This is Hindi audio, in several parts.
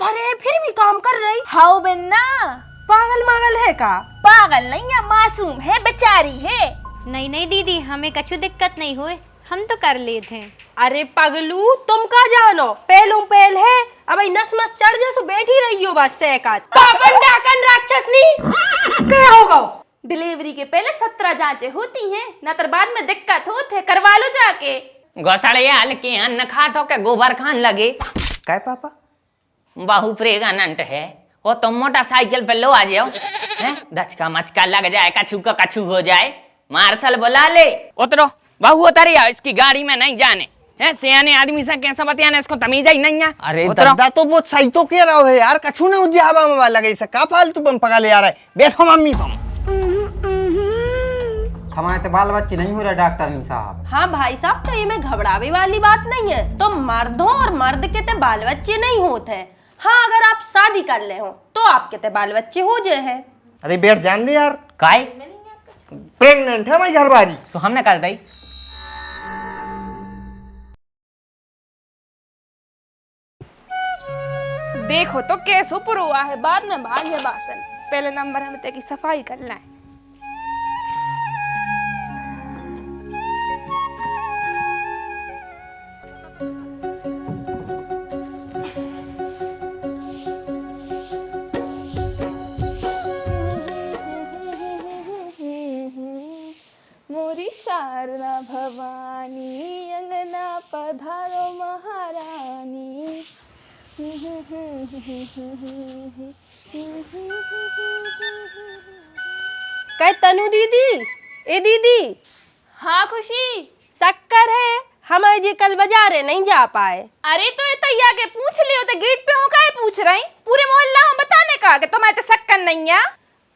भरे फिर भी काम कर रही। हाउ बिन्ना पागल मागल है का? पागल नहीं है, मासूम है, बेचारी है। नहीं नहीं दीदी, हमें कछु दिक्कत नहीं हुए, हम तो कर लेते हैं। अरे पगलू तुम का जानो, पहलू पहल है। अब नस मस चढ़ जैसो बैठी रही हो बस से पापन डाकन राक्षसनी क्या होगा? डिलीवरी के पहले 17 जांचें होती हैं, न तो बाद में दिक्कत होते है, करवा लो जाके। घोसड़िया हल्के अन्न खा तो के गोबर खान लगे। काय पापा? बाहू प्रेगनेंट है वो, तुम मोटरसाइकिल पे लो आ जाओ, हैं? धचका मचका लग जाए, कछु का कछु हो जाए, मार्शल बुला ले। उतरो बहू उतरी आओ, इसकी गाड़ी में नहीं जाने हैं। सियाने आदमी से कैसा बतियाने, इसको तमीज ही नहीं है। अरे दादा तो वो सही तो कह रहा है यार, कछु ने उज्जाबा में लगे से का फालतू बम पका ले आ रहा है। बैठो मम्मी तुम। हमारे तो बाल बच्चे नहीं हो रहा डॉक्टर नहीं साहब। हाँ भाई साहब, तो ये में घबरावे वाली बात नहीं है। तो मर्द हो और मर्द के ते बाल बच्चे नहीं होते हैं। हाँ अगर आप शादी कर ले हो तो आपके ते बाल बच्चे हो जाए हैं। अरे बैठ जान दे यार, काय प्रेग्नेंट है मैं घर वाली। तो हमने कर दी। देखो तो केस ऊपर हुआ है, बाद में भाग है बासन। पहले नंबर हमें तेरी सफाई करना है। मोरी शारदा भवानी, अंगना पधारो महारानी। कह तनु दीदी, ए दीदी। हाँ खुशी। शक्कर है, हमारे जी कल बाजारे नहीं जा पाए। अरे तो ये तैया के पूछ लियो, तो गेट पे हो काहे पूछ रही? पूरे मोहल्ला हम बताने का कि तुम्हारे तो शक्कर नहीं है।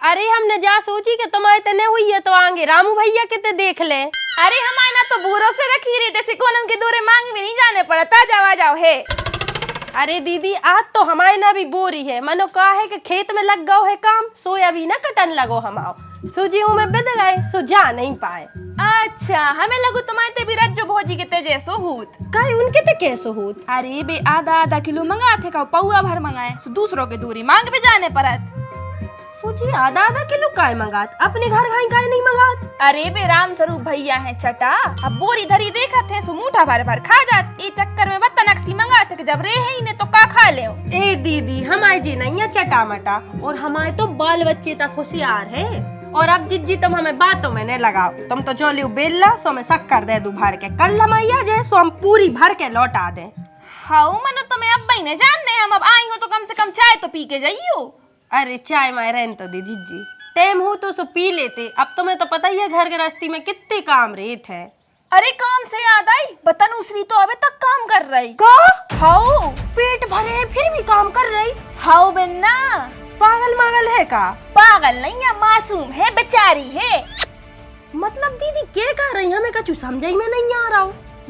अरे हमने जा सोची कि तुम्हारे ते नहीं हुई है तो आगे रामू भैया के ते देख ले। अरे हमारे ना तो बूढ़ों से रखी रही, जैसे कौन उनके दूरे मांग भी नहीं जाने पड़ता। जाओ आ जाओ है। अरे दीदी आज तो हमारे ना भी बोरी है, मनो कहा है कि खेत में लग गओ है काम, सोयाबीन ना कटन लगो हमाओ, सूजियों में बिद गए सो जा नहीं पाए। अच्छा हमें लगू तुम्हारे ते भी रज्जो भोजी के तेजे सो होत। काहे उनके ते कैसो होत? अरे बे आधा किलो मंगा थे का पौआ भर मंगाए, सो दूसरों के दूरी मांग भी जाने पड़त। सूजी आधा किलो काय मंगात, अपने घर भाई काय नहीं मंगात? अरे बे राम स्वरूप भैया है चटा, अब बोरी धरी देखा थे सो मुठा भर भर खा जात। ए चक्कर में बत्तन अक्सी मंगा थे कि जब रे है इन्हें तो का खा ले। ए दीदी हमारे जी नहीं है चटा मटा, और हमारे तो बाल बच्चे तक होशियार है। और अब जिज्जी तुम हमें बातों में नहीं लगाओ, तुम तो चलो बेल्ला सो मैं शक्कर दे दू भर के, कल हम आइया जाए सो हम पूरी भर के लौटा दे। हाँ मनो तुम्हें अब भाई ने जान दे, हम अब आई हो तो कम से कम चाय तो पी के जाइयो। अरे चाय माय रहन तो दे जिज्जी, टाइम हो तो सो पी लेते। अब तुम्हें तो पता ही है घर गृहस्थी में कितने काम रेत है। अरे काम से याद आई, बतनूसरी तो अबे तक काम कर रही। का? हाउ पेट भरे फिर भी काम कर रही? हाउ बिन्ना पागल मागल है का? पागल नहीं है, मासूम है, बेचारी है। मतलब दीदी क्या कर रही, हमें कछु समझ में नहीं आ रहा।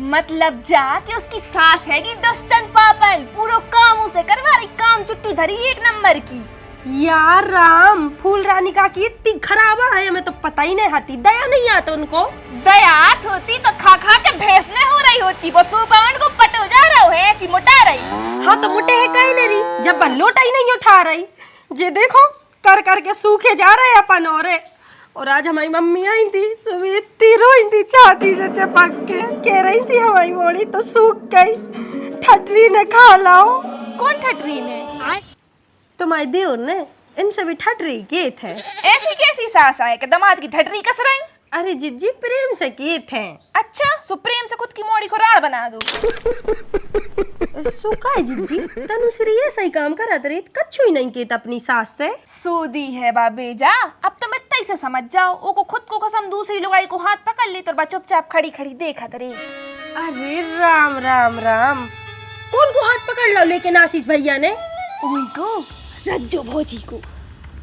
मतलब जा कि उसकी सास है कि डस्टन पापन पूरा काम उसे करवा रही, काम चुट्टू धरी एक नंबर की। यार राम, फूल रानी का की इतनी खराब है, हमें तो पता ही नहीं आती, दया नहीं आता उनको। दयात होती तो खा खा के भैंसने हो रही होती, वो सुपवन को पटो जा रहा है, ऐसी मोटा रही। हाँ तो मोटे है कहीं नहीं, जब लोटा ही नहीं उठा रही। जे देखो कर कर के सूखे जा रहे अपन। और आज हमारी मम्मी आई थी, सुबह इतनी रोई थी छाती से चिपक के, कह रही थी हमारी मोड़ी तो सूख गई, ठटरी ने खा लाओ। कौन ठटरी ने? तुम्हारी देवर ने, इनसे भी ठटरी किए थे। ऐसी कैसी सास आए कि दामाद की ठटरी कस रही? अरे जिज्जी प्रेम से किए थे। अच्छा सो प्रेम से खुद की मोड़ी को राड़ बना दो। सुका है जिज्जी, तनुश्री ये सही काम करत रही, कछु ही नहीं किया अपनी सास से। सूदी है बाबेजा, अब तो मित्ता ही से समझ जाओ, वो को खुद को कसम दूसरी लुगाई को हाथ पकड़ ली तो चुपचाप खड़ी खड़ी देखा रही। अरे राम राम राम, कौन को हाथ पकड़ लो लेकिन आशीष भैया ने? ओई को रज्जो भोजी को।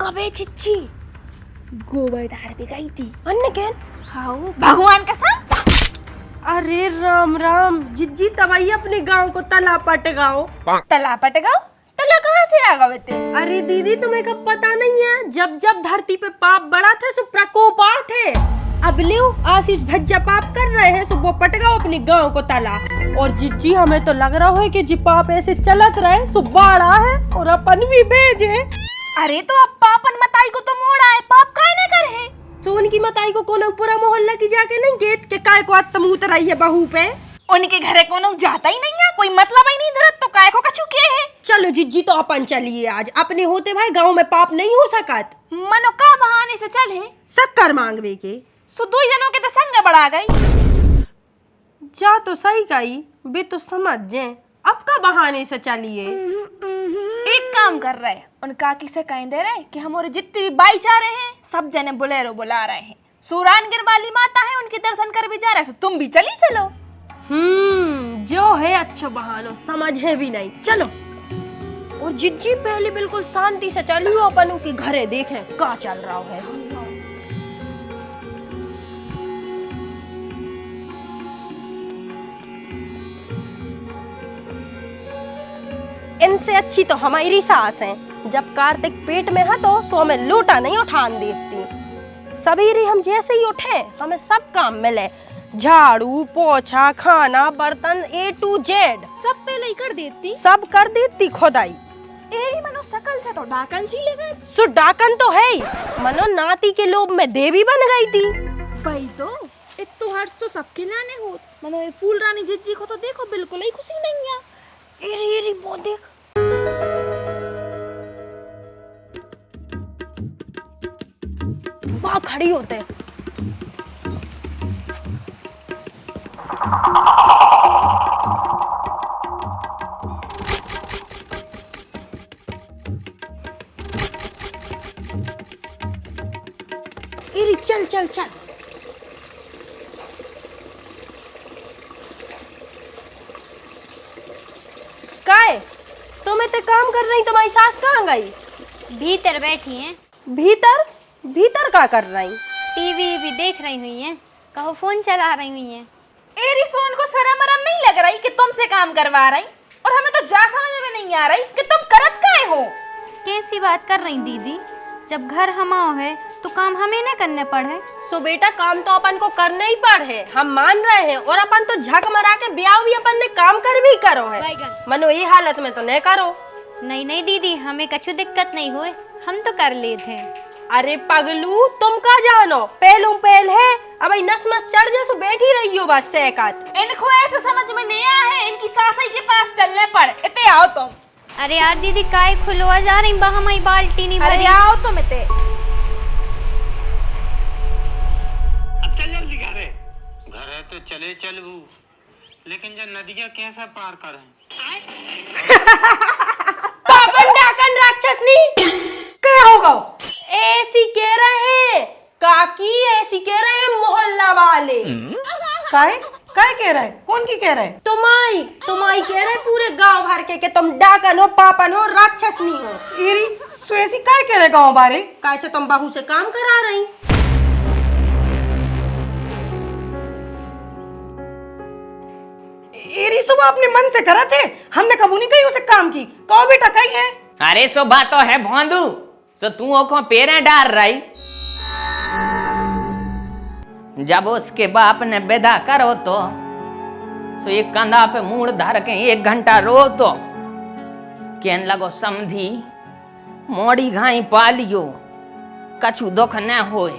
कबे चिच्ची गोबर डार पे गई थी। अन्य कैन? हाँ भगवान कसम। अरे राम राम जिज्जी, तबाई अपने गांव को तला पटगाओ। तला पटगाओ? तला कहाँ से आ गए थे? अरे दीदी तुम्हें कब पता नहीं है, जब जब धरती पे पाप बढ़ा था सो प्रकोप आठ है। अब ले आशीष भज्जा पाप कर रहे हैं सो वो पटगाओ अपने गांव को तला। और जिज्जी हमें तो लग रहा है कि जी पाप ऐसे चलत रहे सो बाड़ा है और अपन भी भेजे। अरे तो अब पापन मताई को तो मोड़ा है, पाप काहे न करे। सोन की मताई को कोना पूरा मोहल्ला की जाके नहीं गेट के काय को आत्म उतराई है बहू पे। उनके घरे कोनो जाता ही नहीं है, कोई मतलब ही नहीं धरत तो काय को कछु के है। चलो जिज्जी तो अपन चलिए आज, अपने होते भाई गांव में पाप नहीं हो सकत। मनो का बहाने से चल है, शक्कर मांगवे के सो दो जनों के तो संग बढ़ा गई। जा तो सही कही बे, तो समझ जे अब का बहाने से चलिए। एक काम कर रहे हैं, उन काकी से कह दे रहे कि हमारे जितने भी भाईचारे हैं सब जने बुलेरो बुला रहे हैं। सूरानगिर वाली माता है, उनके दर्शन कर भी जा रहे हैं, सो तुम भी चली चलो। जो है अच्छा बहानो, समझ है भी नहीं। चलो। और जिज्जी पहले बिल्कुल शांति से चलियो, अपन के घरे देखें का चल रहा है। इनसे अच्छी तो हमारी सास है, जब कार्तिक पेट में है तो सो हमें लोटा नहीं उठान देती। सवेरे हम जैसे ही उठे हमें सब काम मिले, झाड़ू पोछा खाना बर्तन A to Z सब पहले ही कर देती। सब कर देती खुदाई। एरी मनो सकल से तो डाकन जी ले गए। सो डाकन तो है ही, मनो नाती के लोभ में देवी बन गई थी। भाई तो इत्तो हर्ष तो सबके लाने हो, मनो ये फूल रानी जिज्जी को तो देखो बिल्कुल ही खुशी नहीं है। एरी एरी वो देख, वहाँ खड़ी होते। एरी चल चल चल। काय तुम इतने काम कर रही, तुम्हारी सास कहाँ गई? भीतर बैठी हैं, भीतर? भीतर क्या कर रही? टीवी भी देख रही हुई हैं, कहो फोन चला रही हुई हैं। एरी सोन को शर्म वरम नहीं लग रही कि तुमसे काम करवा रही, और हमें तो जा समझ में नहीं आ रही कि तुम करत काहे हो। कैसी बात कर रही दीदी, जब घर हमाओ है तो काम हमें न करने पड़े। सो बेटा काम तो अपन को करना ही पड़े, हम मान रहे हैं, और अपन तो झक मरा के ब्याह भी अपन ने काम कर भी करो है, मनो ये हालत में तो नहीं करो। नहीं नहीं दीदी, हमें कछु दिक्कत नहीं हुए, हम तो कर लेते हैं। अरे पगलू तुम का जानो, पहलू पहल है, अब नस मस चढ़ जा सो बैठी रही हो बस सेकत। इनको ऐसे समझ में नहीं आया है, इनकी सासई के पास चलने पड़े। इते आओ तुम। अरे यार दीदी काय खुलवा जा रही, बहमाई बाल्टी नहीं भरी। अरे आओ तुम इते। चल जल्दी घरे। घरे तो चले चलू, लेकिन जब नदिया कैसे पार करें? पापन डाकन राक्षसनी क्या होगा? ऐसी कह रहे हैं काकी, ऐसी कह रहे हैं मोहल्ला वाले। काय काय कह रहा है? कौन की कह रहा है? तुम्हारी तुम्हारी कह रहे पूरे गांव भर के कि तुम डाकन हो, पापन हो, राक्षसनी हो। एरी सुएसी काय कह रहे गाँव बारे? कैसे तुम बहू से काम करा रही? एरी सुबह अपने मन से करा थे, हमने कबू नहीं कही उसे काम की। कहो बेटा कही है। अरे सो बात तो है भोंदू, तो तू ओको पेरे डाल रही। जब उसके बाप ने बेदा करो तो एक कंधा पे मूड़ धर के 1 घंटा रो तो कहने लगो समझी मोड़ी घाई पालियो कछु दुख न होए,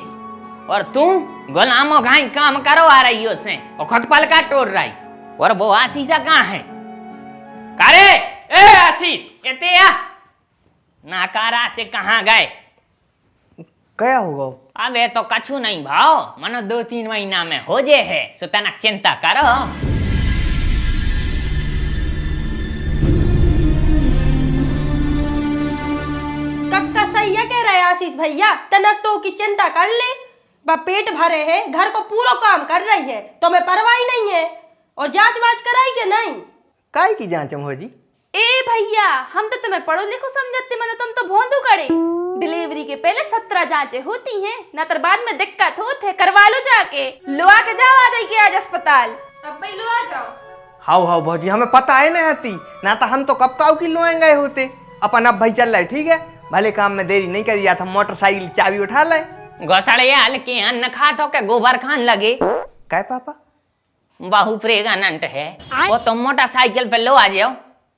और तू गुलामो घाई काम करो आ रही हो से और खटपल का टोड़ रही। और वो आशीषा कहाँ है? करे ए आशीष एते आ, नाकारा से कहाँ गए? क्या होगा? अबे तो कछु नहीं भाव, मनो 2-3 महीना में हो जे है, सो तनक चिंता करो। कक्का सही है कह रहे आशीष भैया, तनक तो की चिंता कर ले, बा पेट भरे है, घर को पूरा काम कर रही है, तुम्हें परवाह ही नहीं है। और जांच वाच कराई के नहीं? काय की जांच हो जी? ए भैया हम तो तुम्हें पढ़ो लिखो समझते, मनो तुम तो भोंदू करे। डिलीवरी के पहले 17 जांचें होती हैं, न तो बाद में दिक्कत होते, करवा लो जाके। लो आके जाओ आ जाए आज अस्पताल। अब भाई लो आ जाओ। हाउ हाउ भौजी, हमें पता है नहीं आती ना, तो हम तो कब काऊ की लोए गए होते। अपन अब भाई चल रहा है, ठीक है, भले काम में देरी नहीं करी, जाता मोटरसाइकिल चाबी उठा ले। घोसड़े हल्के अन्न खा तो के गोबर खान लगे। काय पापा? बहू प्रेग्नेंट है वो तुम मोटरसाइकिल पे लो आ जाओ,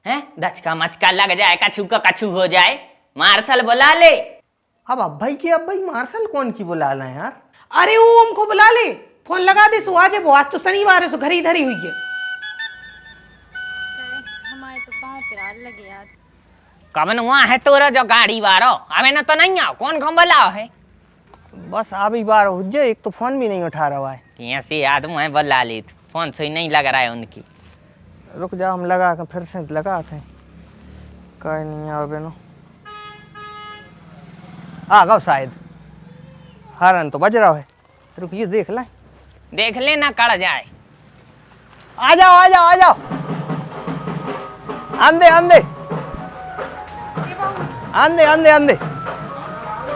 हैं? धचका मचका लग जाए, कछु का कछु हो जाए, मार्शल बुला ले। अब भाई की अब भाई मार्शल कौन की बुला रहे हैं यार? अरे वो हमको बुला ले, फोन लगा दे, सो आज वो आज तो शनिवार है, सो घर ही धरी हुई है। हमारे तो पाँव पिराल लगे यार। कवन वहाँ है तोरा जो गाड़ी वारो, हमें ना तो नहीं आओ, कौन कौन बुलाओ है? बस अभी बार हो जाए, एक तो फोन भी नहीं उठा रहा है। ऐसी आदमी है बुला ली, फोन से ही नहीं लग रहा है उनकी। रुक जा, हम लगा कर फिर से लगाते हैं, कहीं नहीं आओ बेनो। आ गओ शायद, हारन तो बज रहा है। रुकिए देख लें, देख लेना कड़ जाए। आ जाओ आ जाओ आ जाओ, आंदे आंदे आंदे आंदे आंदे।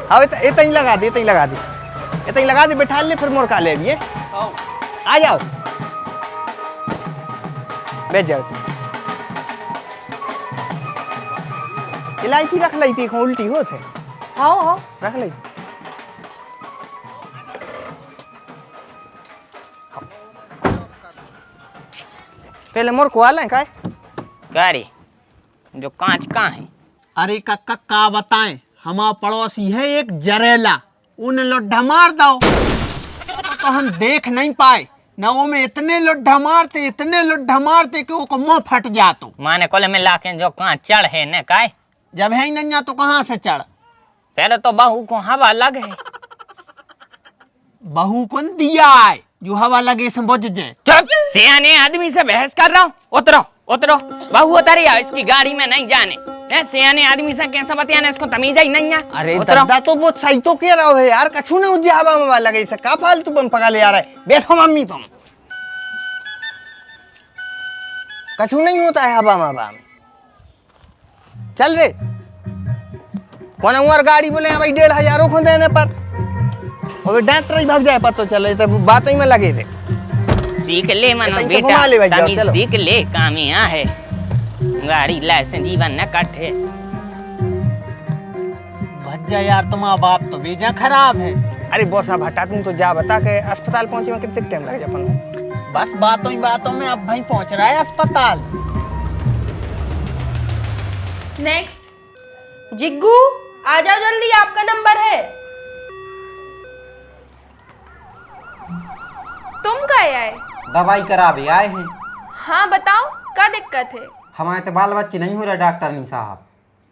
हाँ इतना ही लगा दी, इतना ही लगा दी, इतना ही लगा दी, बैठा ले फिर मोड़का ले लिए। आ जाओ बैठ जाओ। इलायची रख ली थी, उल्टी हो थे। हाँ हाँ रख ली। पहले मोर को आले का करे जो कांच कहाँ है? अरे कक्का का बताएं, हमारा पड़ोसी है एक जरेला, उन लोड्ढा मार दो तो हम देख नहीं पाए ना, वो में इतने लोड्ढा मारते कि वो मुंह फट जातो। माने कोले में लाके जो कांच चढ़ है न काय, जब है ही नहीं तो कहाँ से चढ़? पहले तो बहू को हवा लग है। बहू कौन दिया है जो हवा लगे से बुझ जाए? चुप, सियाने आदमी से बहस कर रहा हूँ। उतरो उतरो, बहू उतरी आओ, इसकी गाड़ी में नहीं जाने। सियाने आदमी से कैसा बतियाना, इसको तमीज ही नहीं है। अरे उतरो। दादा तो वो सही तो कह रहा है यार, कछु ना उज्जे हवा में लगे से का फालतू बम पका ले आ रहा है। बैठो मम्मी तुम, कछु नहीं होता है हवा में। चल रे कौन और गाड़ी बोले भाई 1500 को देने पर, और डॉक्टर ही भाग जाए पर तो चले तो बात ही में लगे थे। सीख ले मनो इतना बेटा, घुमा ले भाई, जाओ, तमीज चलो। सीख ले, काम यहाँ है। गाड़ी लाइसेंस जीवन न कटे। भज जा यार, तुम्हारा बाप तो बेजा खराब है। अरे बॉस अब हटा, तुम तो जा बता के अस्पताल पहुंचे में कितने टाइम लगे अपन? बस बातों ही बातों में अब भाई पहुंच रहा है अस्पताल। नेक्स्ट। जिग्गू आ जाओ जल्दी, आपका नंबर है। तुम कहे आए? दवाई करावे आए हैं। हाँ बताओ, क्या दिक्कत है? हमारे तो बाल बच्चे नहीं हो रहे डॉक्टर नहीं साहब।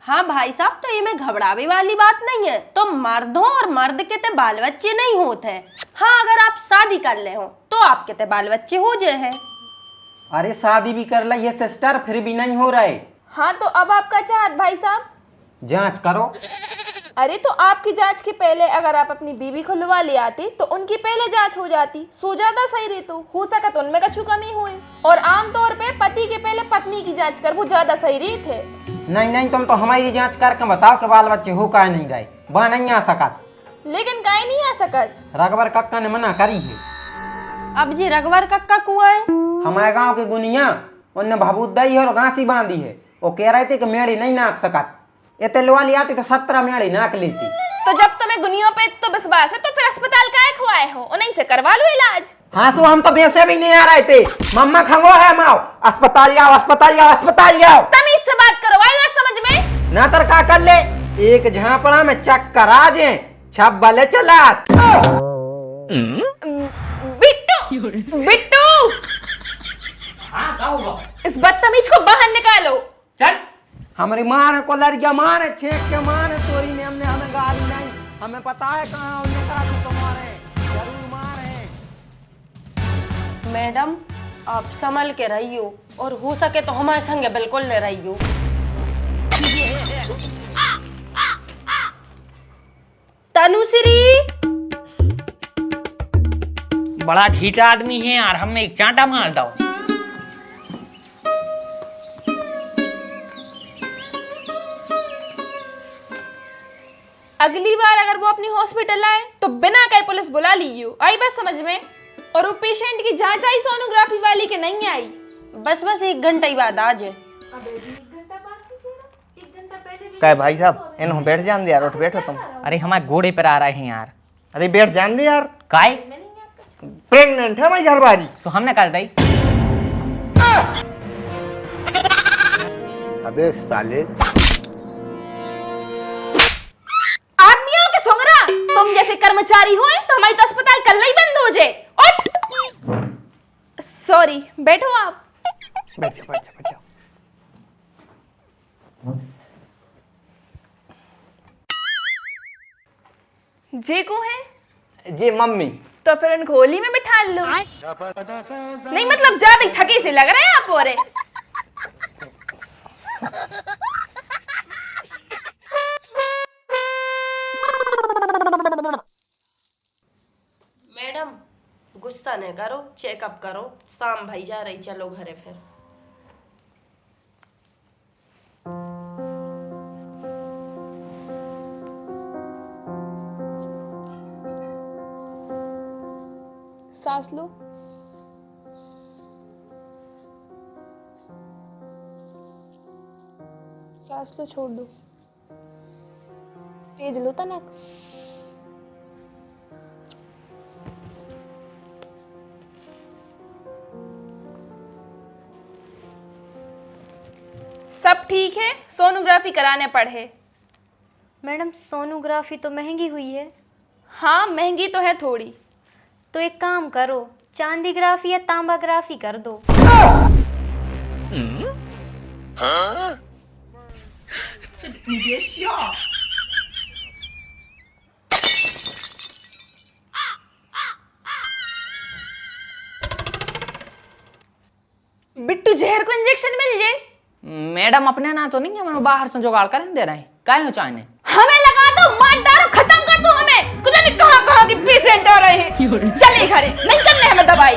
हाँ भाई साहब, तो ये में घबरावे वाली बात नहीं है। तो मर्द हो और मर्द के ते बाल बच्चे नहीं होते हैं। हाँ अगर आप शादी कर ले हो तो आपके ते बाल बच्चे हो जाए हैं। अरे शादी भी कर ली है सिस्टर, फिर भी नहीं हो रहे। हाँ तो अब आपका चाहत भाई साहब? जांच करो। अरे तो आपकी जांच के पहले अगर आप अपनी बीवी को लुवा ले आते तो उनकी पहले जांच हो जाती, सो ज्यादा सही रहती। हो सका तो उनमें कछु कमी हुई, और आमतौर पे पति के पहले पत्नी की जांच कर वो ज्यादा सही रही थे। नहीं नहीं, तुम तो हमारी जांच करके बताओ कि बाल बच्चे हो का नहीं रहे। वह नहीं आ सकत। लेकिन काहे नहीं आ सकत? रघुवर कक्का ने मना करी है। अब जी रघुवर कक्का कुआं है? हमारे गांव के गुनिया उनने भभूत दई और घासी बांधी है। वो कह रहे थे कि मेड़ी नहीं नाक सकत, ये तेलवा ले आती तो 17 मेड़ी नाक लेती। तो जब तुम्हें गुनियों पे तो विश्वास है तो फिर अस्पताल काहे खुआए हो, उन्हीं से करवा लो इलाज। हाँ सो हम तो वैसे भी नहीं आ रहे थे। मम्मा खंगो है माओ, अस्पताल जाओ अस्पताल जाओ अस्पताल जाओ। तमीज से बात करो, आइए समझ में। ना तर का कर ले, एक झापड़ा में चक्कर आ जाए, छप बले चला। बिट्टू बिट्टू, हाँ कहो, इस बदतमीज को बाहर निकालो। चल। हमारी माँ ने कोलरिया माँ ने छेक के माँ ने चोरी में हमने हमें गाली नहीं, हमें पता है कहाँ उन्हें कहा तो तुम्हारे जरूर मारे। मैडम आप संभल के रहियो, और हो सके तो हमारे संगे बिल्कुल न रहियो। तनुश्री बड़ा ठीठा आदमी है यार, हमें एक चांटा मार दो। अगली बार अगर वो अपनी हॉस्पिटल आए तो बिना कहे पुलिस बुला लीजियो, आई बात समझ में। और वो पेशेंट की जांच आई सोनोग्राफी वाली के नहीं आई। बस 1 घंटा ही बाद आ जाए। क्या भाई साहब, इन्हों बैठ जान दे यार, उठ बैठो तुम। अरे हमारे घोड़े पर आ रहे हैं यार। अरे बैठ जान दे यार। काय प्रेग्नेंट है हमारी घरवाली। तो हमने कर दी। अबे साले, आदमियों के सोंगरा, तुम जैसे कर्मचारी हो तो हमारी तो अस्पताल कल ही बंद हो जाए। उठ। सॉरी, बैठो आप। बैठ जा, बैठ जा, बैठ जा। जे को है जी मम्मी। तो फिर उनको होली में बिठा लो। नहीं मतलब ज्यादा ही थके से लग रहे हैं आप। और मैडम गुस्सा न करो, चेकअप करो। शाम भाई जा रही, चलो घरे फिर। सांस लो। सांस लो, छोड़ दो। तेज लो तनक। सब ठीक है, सोनोग्राफी कराने पड़े। मैडम सोनोग्राफी तो महंगी हुई है। हाँ महंगी तो है थोड़ी। तो एक काम करो, चांदीग्राफी या तांबाग्राफी कर दो। बिट्टू जहर को इंजेक्शन मिल जाए। मैडम अपने ना तो नहीं है, मैं बाहर से जुगाड़ कर दे रहे हैं। काहे हो चाहने? हमें लगा दो, मार डालो, खत्म कर दो हमें। कुछ नहीं, कहाँ कहाँ की पेशेंट आ रहे हैं। चले घरे, नहीं करने हमें दवाई।